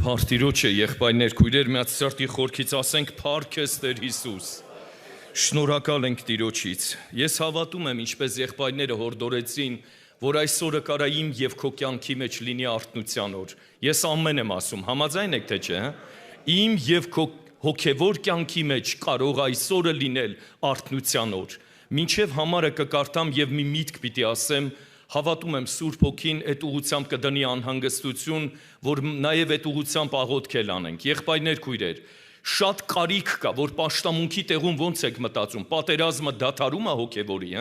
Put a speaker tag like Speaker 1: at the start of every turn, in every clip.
Speaker 1: Փարթիրոջ է եղբայրներ քույրեր միած սրտի խորքից ասենք փառք ես Տեր Հիսուս։ Շնորհակալ ենք Տիրոջից։ Ես հավատում եմ, ինչպես եղբայրները հորդորեցին, որ այսօրը կարա իմ եւ քո կյանքի մեջ լինի արթնության օր։ Ես ամեն եմ ասում, համաձայն եք թե չէ, Իմ եւ քո հոգեվոր կյանքի մեջ կարող այսօրը լինել արթնության օր։ Մինչև համարը կկարտամ եւ մի միտք պիտի ասեմ, հավատում եմ Սուրբ Հոգին այդ ուղությամբ կդնի անհանգստություն, որ նաև այդ ուղությամբ աղոթքել անենք։ Եղբայրներ քույրեր, շատ կարիք կա, որ պաշտամունքի տեղում ոնց եք մտածում, պատերազմը դադարում է հոգևորի,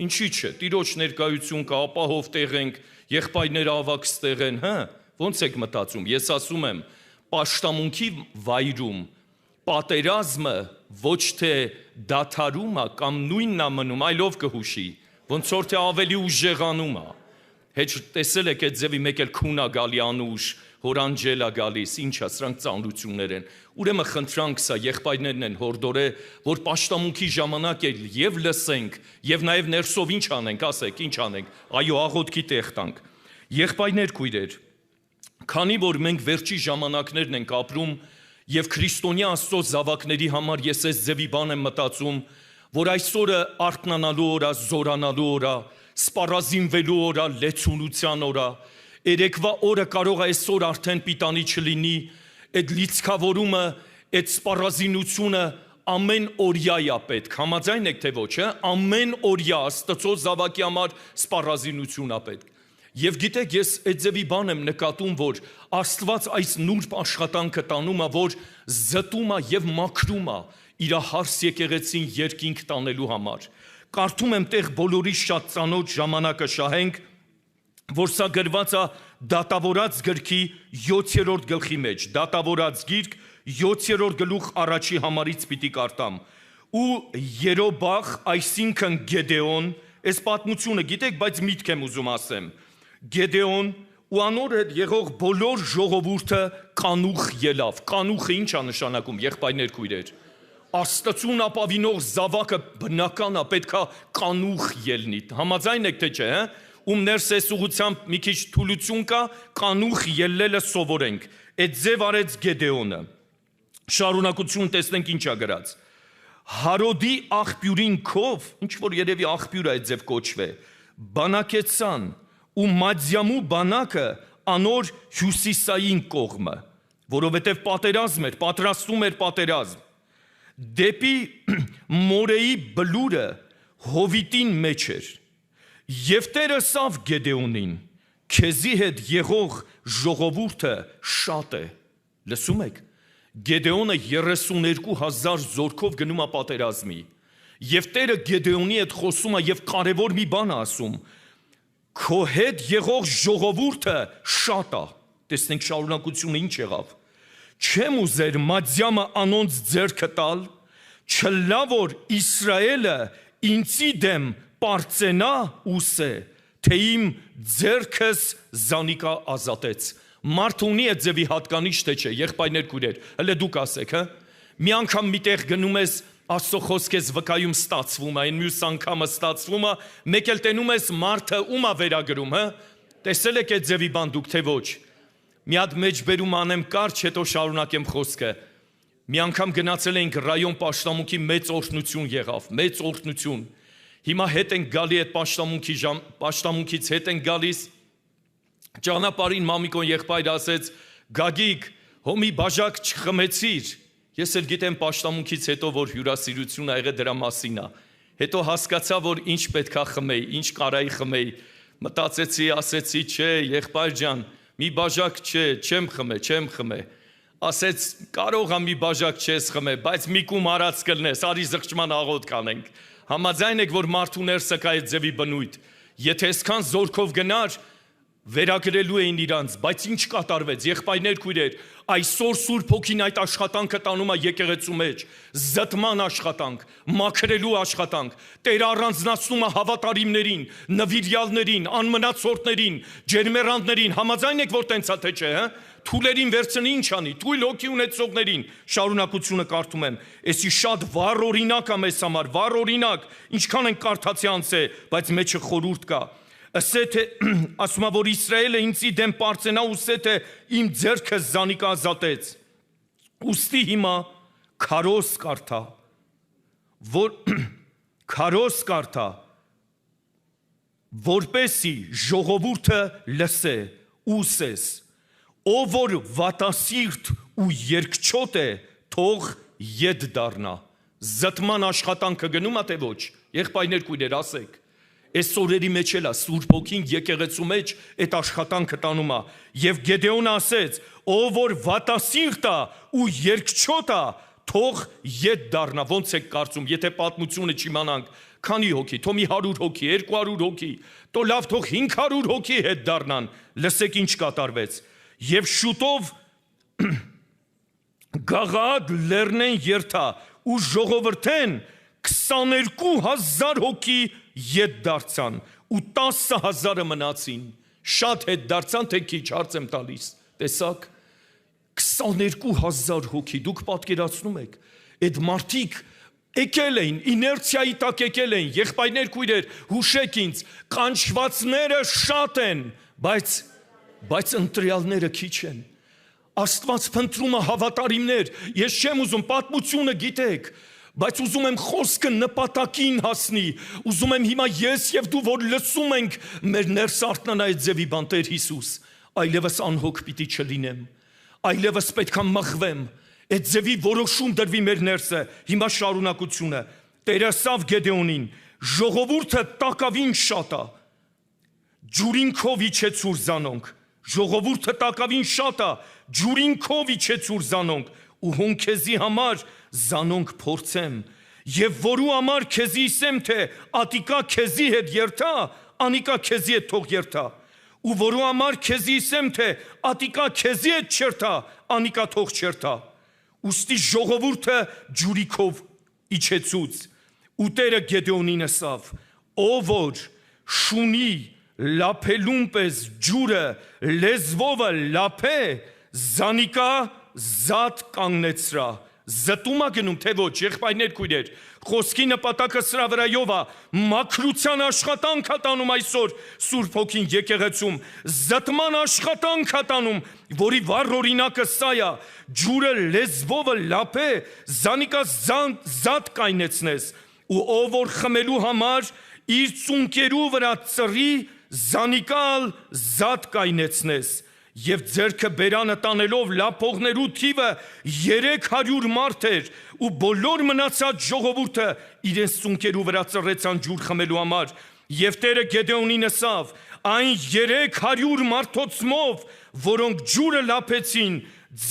Speaker 1: Ինչի՞ չէ, Տիրոջ ներկայություն կա, ապահով տեղ ենք, եղբայրները ավակ ստեղ են, ոնց եք մտածում։ Ես ասում եմ, պաշտամունքի վայրում պատերազմը ոչ թե դադարում է կամ նույնն է մնում, այլով կհուշի, ոնց որ թե ավելի ուժեղանում է։ Հետ տեսել եք այդ ձևի մեկ էլ քունա գալի անուշ, հորանջելա գալիս, ինչա, սրանք ծանրություններ են։ Ուրեմն խնդրանք սա եղբայրներն են հորդորե, որ պաշտամունքի ժամանակ էլ եւ լսենք, եւ նաեւ ներսով ինչ անենք, ասեք, ինչ անենք։ Այո, աղոթքի տեղ տանք։ Եղբայրներ քույրեր, քանի որ մենք վերջի ժամանակներն ենք ապրում, եւ քրիստոնյա Աստծո զավակների համար ես այս ձևի բան եմ մտածում, որ այսօրը արթնանալու օր է, զորանալու օր է, սպառազինվելու օր է, լեցունության օր է, երեկվա օրը կարող է այսօր արդեն պիտանի չլինի, այդ լիցքավորումը, այդ սպառազինությունը ամեն օրյա է պետք, համաձայն եք թե ոչ, ամեն օրյա Աստծո զավակի համար սպառազինություն է պետք։ Եվ գիտեք, ես այդ ձևի բան եմ նկատում, որ Աստված այս նուրբ աշխատանքը տանում է, որ զտում է եւ մաքրում է իր հարս եկեղեցին երկինք տանելու համար։ Կարդում եմ տեղ բոլորի շատ ծանոթ ժամանակը շահենք, որ սա գրված է Դատավորաց գրքի 7-րդ գլխի մեջ, Դատավորաց գիրք 7-րդ գլուխ առաջի համարից պիտի կարդամ։ Ու Երոբաղ, այսինքն Գեդեոն, այս պատմությունը գիտեք, բայց միտք եմ ուզում ասեմ։ Գեդեոն ու անոր հետ եղող բոլոր ժողովուրդը կանուխ ելավ։ Կանուխը ինչ է նշանակում, եղբայրներ քույրեր։ Աստծուն ապավինող զավակը բնական է, պետք է կանուխ ելնի։ Համաձայն եք թե չէ, ում ներսես ուղությամբ մի քիչ թուլություն կա, կանուխ ելնելը սովորենք։ Այդ ձև արեց Գեդեոնը։ Շարունակություն տեսնենք ինչ է գրած։ Հարոդի աղբյուրին քով, ինչ որ երևի աղբյուր է այդ ձև կոչվե, բանակեցան ու Մադյամու բանակը անոր հյուսիսային կողմը, որովհետև պատերազմ էր, պատրաստում էր պատերազմ։ Դեպի Մորեի բլուրը Հովիտին մեջ էր։ Եվ Տերը սավ Գեդեոնին, քեզի հետ եղող ժողովուրդը շատ է։ Լսում եք։ Գեդեոնը 32,000 զորքով գնում է պատերազմի։ Եվ Տերը Գեդեոնի հետ խոսում է եւ կարևոր մի բան ասում։ Քո հետ եղող ժողովուրդը շատ է։ Տեսնենք շարունակությունը ինչ եղավ։ Չեմ ուզեր Մադյամը անոնց ձեռքը տալ, չլա որ Իսրայելը ինձի դեմ պարծենա ուսե, թե իմ ձեռքս զանիկա ազատեց։ Մարդ ունի այդ ձևի հատկանիշ թե չէ, եղբայրներ քույրեր, հələ դուք ասեք, մի անգամ միտեղ գնում ես Աստծո խոսքես վկայում ստացվում է, այն մյուս անգամը ստացվում է, մեկ էլ տենում ես մարդը ում է վերագրում, Տեսել եք այդ ձևի բան դուք թե ոչ։ Մի հատ մեջբերում անեմ կարճ, հետո շարունակեմ խոսքը։ Մի անգամ գնացել էինք ռայոն պաշտամունքի մեծ օրհնություն եղավ, մեծ օրհնություն։ Հիմա հետ ենք գալի այդ պաշտամունքից հետ ենք գալիս։ Ճանապարհին մամիկոն եղբայր ասեց. «Գագիկ, հոմի բաժակ չխմեցիր»։ Ես էլ գիտեմ պաշտամունքից հետո որ հյուրասիրություն ա եղել դրա մասին է։ Հետո հասկացա որ ինչ պետքա խմեի, ինչ կարայի խմեի։ Մտածեցի, ասեցի, չէ, եղբայր ջան, մի բաժակ չէ, չեմ խմե։ Ասեց, կարող է մի բաժակ չես խմե, բայց մի կում արած կլնես, արի զղջման աղոթք անենք։ Համաձայն եք որ մարդու ներսը կա այդ ձևի բնույթ։ Եթե այսքան զորքով գնար, վերագրելու էին իրանց, բայց ինչ կատարվեց, եղբայրներ քույրեր, այսօր Սուրբ Հոգին այդ աշխատանքը տանում է եկեղեցու մեջ, զտման աշխատանք, մաքրելու աշխատանք, Տերը առանձնացնում է հավատարիմներին, նվիրյալներին, անմնացորդներին, ջերմեռանդներին, համաձայն եք որ տենց է թե չէ, Թուլերին վերցնի ինչ անի, թույլ հոգի ունեցողներին, շարունակությունը կարդում եմ, էսի շատ վառ օրինակ է մեզ համար, վառ օրինակ, ինչքան են կարդացի անց է, բայց մեջը խորհուրդ կա։ Ասե թե ասում որ Իսրայելը ինձի դեմ պարծենա ու ասե թե իմ ձեռքը զանիկա ազատեց։ Ուստի հիմա քարոզ կարդա, որ քարոզ կարդա, որպեսի ժողովուրդը լսե ու ասես, ով որ վատասիրտ ու երկչոտ է, թող ետ դառնա։ Զտման աշխատանքը գնում է թե ոչ, եղբայրներ քույրեր ասեք։ Այս օրերի մեջ էլ է Սուրբ Հոգին եկեղեցու մեջ այդ աշխատանքը տանում է, եւ Գեդեոնը ասեց, ով որ վատասիրտ է ու երկչոտ է, թող ետ դառնա։ Ոնց եք կարծում, եթե պատմությունը չիմանանք, քանի հոգի, թող մի 100 հոգի, 200 հոգի, թող լավ թող 500 հոգի հետ դառնան, լսեք ինչ կատարվեց։ Եվ շուտով Գաղադ լեռնեն երթա ու ժողովրդեն 22,000 հոգի ետ դարձան ու 10,000-ը մնացին։ Շատ հետ դարձան, թե քիչ, հարց եմ տալիս։ Տեսակ 22,000 հոգի, դուք պատկերացնում եք, այդ մարդիկ եկել էին, իներցիայի տակ եկել էին, եղբայրներ քույրեր, հուշեք ինձ, կանչվածները շատ են, բայց ընտրյալները քիչ են։ Աստված փնտրում է հավատարիմներ, ես չեմ ուզում, պատմությունը գիտեք, բայց ուզում եմ խոսքը նպատակին հասնի, ուզում եմ հիմա ես եւ դու որ լսում ենք մեր ներս արթնանա այդ ձևի բան Տեր Հիսուս, այլևս անհոգ պիտի չլինեմ, այլևս պետք է մղվեմ, այդ ձևի որոշում դրվի մեր ներսը, հիմա շարունակությունը, Տերը ասավ Գեդեոնին, ժողովուրդը տակավին շատ է, ջուրինքով իջեցուր զանոնք, ժողովուրդը տակավին շատ է, ջուրինքով իջեցուր զանոնք, ու հոն քեզի համար զանոնք փորձեմ, եւ որու համար քեզի իսեմ թե ատիկա քեզի հետ երթա, անիկա քեզի հետ թող երթա, ու որու համար քեզի իսեմ թե ատիկա քեզի հետ չերթա, անիկա թող չերթա, ուստի ժողովուրդը ջուրիկով իջեցուց, ու Տերը Գեդեոնին ասավ, ով որ շունի լափելուն պես ջուրը լեզվովը լափե, զանիկա զատ կանգնեցրա, զտումա գնում, թե ոչ, եղբայրներ քույրեր, խոսքի նպատակը սրա վրայով է, մաքրության աշխատանք է տանում այսօր Սուրբ Հոգին եկեղեցում, զտման աշխատանք է տանում, որի վառ օրինակը սա է, ջուրը լեզվովը լափե, զանիկա զատ կայնեցնես, ու ով որ խմելու համար իր ծունկերու վրա ծռի, զանիկալ զատ կայնեցնես, եւ ձերքը բերանը տանելով լափողներու թիվը 300 մարդ էր, ու բոլոր մնացած ժողովուրդը իրենց ծունկերու վրա ծռեցան ջուր խմելու համար, եւ Տերը Գեդեոնին ասավ, այն 300 մարդոցմով, որոնք ջուրը լափեցին,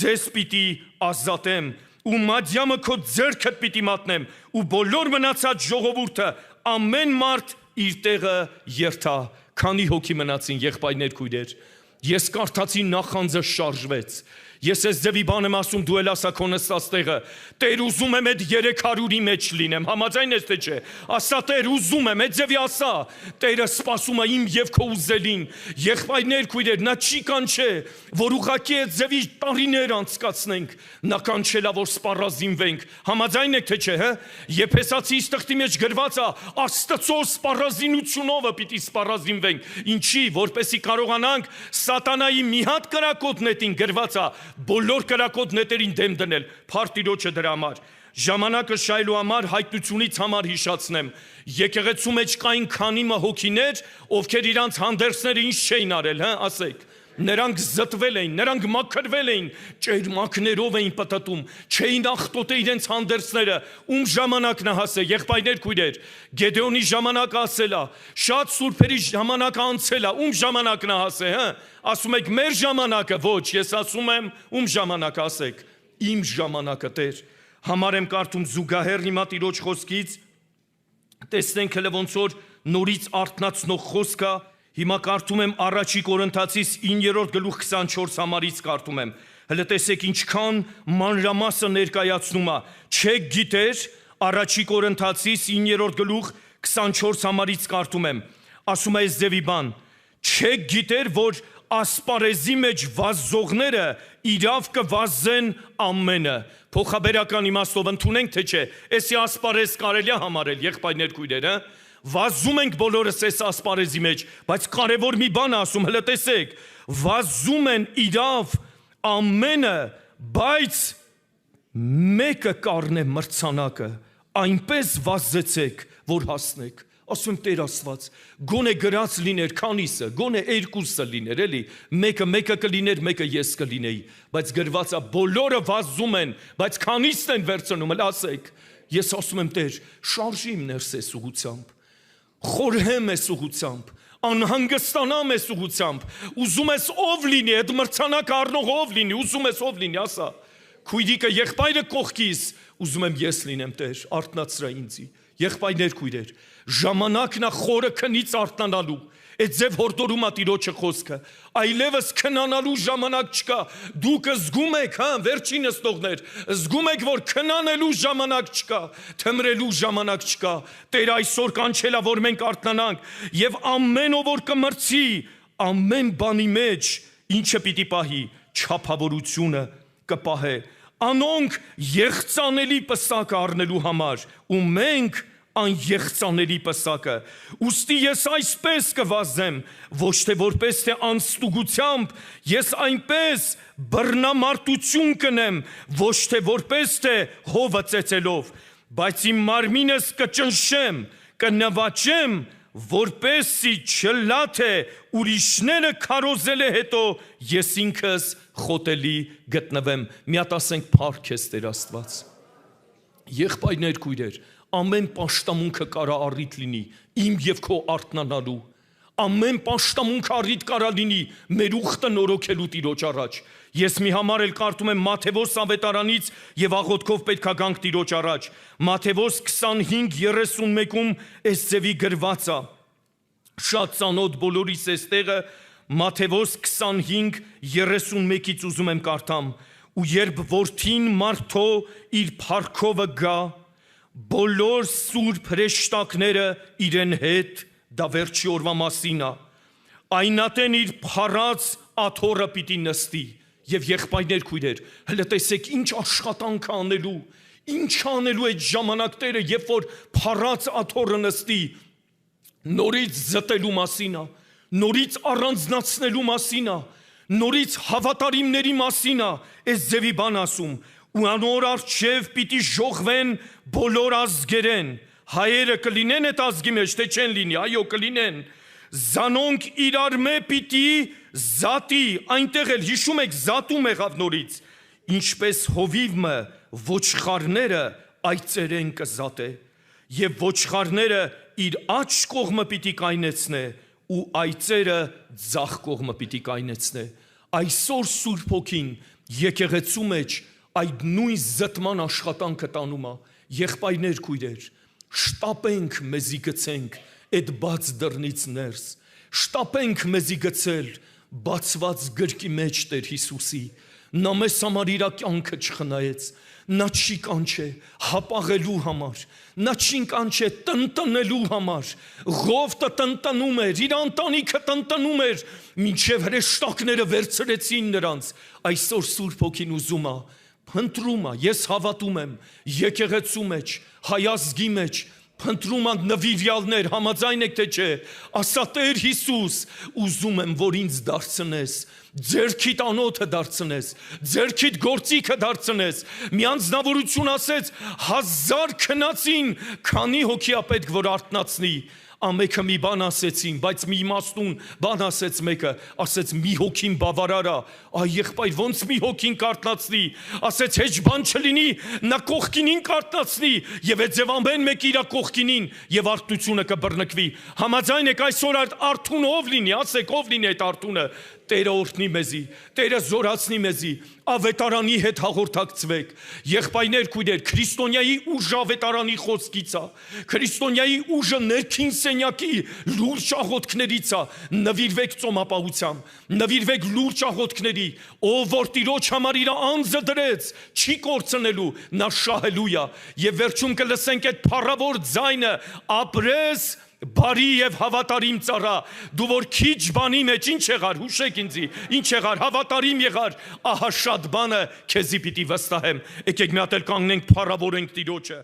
Speaker 1: ձեզ պիտի ազատեմ, ու Մադյամը քո ձեռքդ պիտի մատնեմ, ու բոլոր մնացած ժողովուրդը ամեն մարդ իր տեղը երթա, քանի հոգի մնացին եղբայրներ քույրեր, ես կարդացի նախանձը շարժվեց, ես այս ձևի բան եմ ասում, դու էլ ասա քո նստած տեղը, Տեր ուզում եմ այդ 300-ի մեջ լինեմ, համաձայն ես թե չէ, ասա Տեր ուզում եմ, այդ ձևի ասա, Տերը սպասում է իմ եւ քո ուզելին, եղբայրներ քույրեր, նա չի կանչե, որ ուղղակի այդ ձևի տարիներ անցկացնենք, նա կանչել է, որ սպառազինվենք, համաձայն եք թե չէ, հա, Եփեսացիս տխտի մեջ գրված է, Աստծո սպառազինությունով պիտի սպառազինվենք, ինչի, որպեսի կարողանանք սատանայի մի հատ կրակոտ նետին գրված է, բոլոր կրակոտ նետերին դեմ դնել, փարտիրոջը դրա համար, ժամանակը շայլու համար, հայտնությունից համար հիշացնեմ, եկեղեցու մեջ կային քանի հոգիներ, ովքեր իրանց հանդերձները ինչ չէին արել, հա, ասեք, նրանք զտվել էին, նրանք մաքրվել էին, ճերմակներով էին պտտում, չէին աղտոտե իրենց հանդերձները, ում ժամանակն է հասել, եղբայրներ քույրեր, Գեդեոնի ժամանակը ասել է, շատ սուրբերի ժամանակը անցել է, ում ժամանակն է հասել, հա, ասում եք մեր ժամանակը, ոչ, ես ասում եմ, ում ժամանակը ասեք, իմ ժամանակը Տեր, համար եմ կարդում զուգահեռ հիմա Տիրոջ խոսքից, տեսնենք հələ ոնց որ նորից արթնացնող խոսքը, հիմա կարդում եմ առաջի Կորինթացիս 9-րդ գլուխ 24 համարից կարդում եմ, հələ տեսեք ինչքան մանրամասը ներկայացնում է, չեք գիտեր, առաջի Կորինթացիս 9-րդ գլուխ 24 համարից կարդում եմ, ասում է այս ձևի բան, չեք գիտեր, որ ասպարեզի մեջ վազողները իրավ կվազեն ամենը, փոխաբերական իմաստով ընդունենք թե չէ, էսի ասպարեզ կարելի է համարել, եղբայրներ քույրեր, վազում ենք բոլորս այս ասպարեզի մեջ, բայց կարևոր մի բան ասում, հələ տեսեք, վազում են իրավ ամենը, բայց մեկը կառնե մրցանակը, այնպես վազեցեք, որ հասնեք։ Ասում Տեր Աստված, գոնե գրած լիներ քանիսը, գոնե երկուսը լիներ, էլի, մեկը կլիներ, մեկը ես կլինեի, բայց գրված է բոլորը վազում են, բայց քանիսն են վերցնում, հələ ասեք։ Ես ասում եմ Տեր, շարժիմ ներս այս ուղությամբ, խորհեմ այս ուղությամբ, անհանգստանամ այս ուղությամբ, ուզում ես ով լինի, այդ մրցանակ առնող ով լինի, ուզում ես ով լինի, ասա։ Քույրիկը եղբայրը կողքիս, ուզում եմ ես լինեմ Տեր, արթնացրա ինձի։ Եղբայրներ քույրեր, ժամանակն է խորը քնից արթնանալու։ Այդ ձև հորդորում է Տիրոջը խոսքը։ Այլևս քնանալու ժամանակ չկա։ Դուք զգում եք, վերջինս տողներ, զգում եք, որ քնանելու ժամանակ չկա, թմրելու ժամանակ չկա։ Տեր այսօր կանչել է, որ մենք արթնանանք, եւ ամեն ով որ կմրցի, ամեն բանի մեջ ինչը պիտի պահի, չափավորությունը կպահե։ Անոնք եղծանելի պսակը առնելու համար, ու մենք այն եղծանելի պսակը։ Ուստի ես այսպես կվազեմ, ոչ թե որպես թե անստուգությամբ, ես այնպես բռնամարտություն կնեմ, ոչ թե որպես թե հովը ծեծելով, բայց իմ մարմինս կճնշեմ, կնվաճեմ, որպեսի չլա թե ուրիշները քարոզել է հետո ես ինքս խոտելի գտնվեմ։ Միատ ասենք փառք ես Տեր Աստված։ Եղբայրներ քույրեր, ամեն պաշտամունքը կարա առիթ լինի իմ եւ քո արթնանալու, ամեն պաշտամունքը առիթ կարա լինի մեր ուխտը նորոգելու Տիրոջ առաջ։ Ես մի համար էլ կարդում եմ Մատթեոս ավետարանից եւ աղոթքով պետքա գանք Տիրոջ առաջ։ Մատթեոս 25:31-ում այս ձևի գրված է։ Շատ ծանոթ բոլորիս այս տեղը Մատթեոս 25:31-ից ուզում եմ կարդամ։ Ու երբ որդին մարդո իր փառքովը գա, բոլոր սուրբ հրեշտակները իրեն հետ, դա վերջի օրվա մասին է, այնատեն իր փառած աթոռը պիտի նստի։ Եվ եղբայրներ քույրեր, հələ տեսեք ինչ աշխատանք անելու, ինչ անելու այդ ժամանակները, երբ որ փառած աթոռը նստի, նորից զտելու մասին է, նորից առանձնացնելու մասին է, նորից հավատարիմների մասին է, այս ձևի բան ասում, ու անոր առջև պիտի ժողվեն բոլոր ազգերեն, հայերը կլինեն այդ ազգի մեջ, թե չեն լինի, այո կլինեն, զանոնք իրար մե պիտի զատի, այնտեղ էլ հիշում եք զատում եղավ նորից, ինչպես հովիվը ոչխարները այծերեն կզատե, եւ ոչխարները իր աջ կողմը պիտի կայնեցնե, ու այծերը ձախ կողմը պիտի կայնեցնե։ Այսօր Սուրբ Հոգին եկեղեցու մեջ այդ նույն զտման աշխատանքը տանում է։ Եղբայրներ քույրեր, շտապենք մեզի գցենք այդ բաց դռնից ներս, շտապենք մեզի գցել բացված գրքի մեջ Տեր Հիսուսի, նա մեզ համար իր կյանքը չխնայեց, նա չի կանչե հապաղելու համար, նա չի կանչե տնտնելու համար, ղովտը տնտնում էր, իր ընտանիքը տնտնում էր, մինչև հրեշտակները վերցրեցին նրանց։ Այսօր Սուրբ Հոգին ուզում է, փնտրում է, ես հավատում եմ, եկեղեցու մեջ, հայ ազգի մեջ, փնտրում են նվիրյալներ, համաձայն եք թե չէ, ասա Տեր Հիսուս, ուզում եմ, որ ինձ դարձնես, ձերքիդ անոթը դարձնես, ձերքիդ գործիքը դարձնես, մի անձնավորություն ասեց, 1000 քնածին, քանի հոգի է պետք, որ արթնացնի, ամեքը մի բան ասեցին, բայց մի իմաստուն բան ասեց մեկը, ասեց մի հոգին բավարար է, այ եղբայր ոնց մի հոգին կարթնացնի, ասեց հեչ բան չլինի, նա կողքինին կարթնացնի, եւ այդ ձև ամեն մեկ իր կողքինին եւ արթնությունը կբռնկվի։ Համաձայն եք այսօր արթունը ով լինի, ասեք ով լինի այդ արթունը, Տերը օրհնի մեզի, Տերը զորացնի մեզի, ավետարանի հետ հաղորդակցվեք։ Եղբայրներ քույրեր, քրիստոնյայի ուժը ավետարանի խոսքից է, քրիստոնյայի ուժը ներքին սենյակի լուրջ աղոթքներից է, նվիրվեք ծոմապահությամբ, նվիրվեք լուրջ աղոթքների, ով որ Տիրոջ համար իր անձը դրեց, չի կորցնելու, նա շահելու է, եւ վերջում կլսենք այդ փառավոր ձայնը, ապրես բարի եւ հավատարիմ ծառա, դու որ քիչ բանի մեջ ինչ եղար, հուշեք ինձի, ինչ եղար, հավատարիմ եղար, ահա շատ բանը քեզի պիտի վստահեմ։ Եկեք մի հատ էլ կանգնենք, փառավորենք Տիրոջը։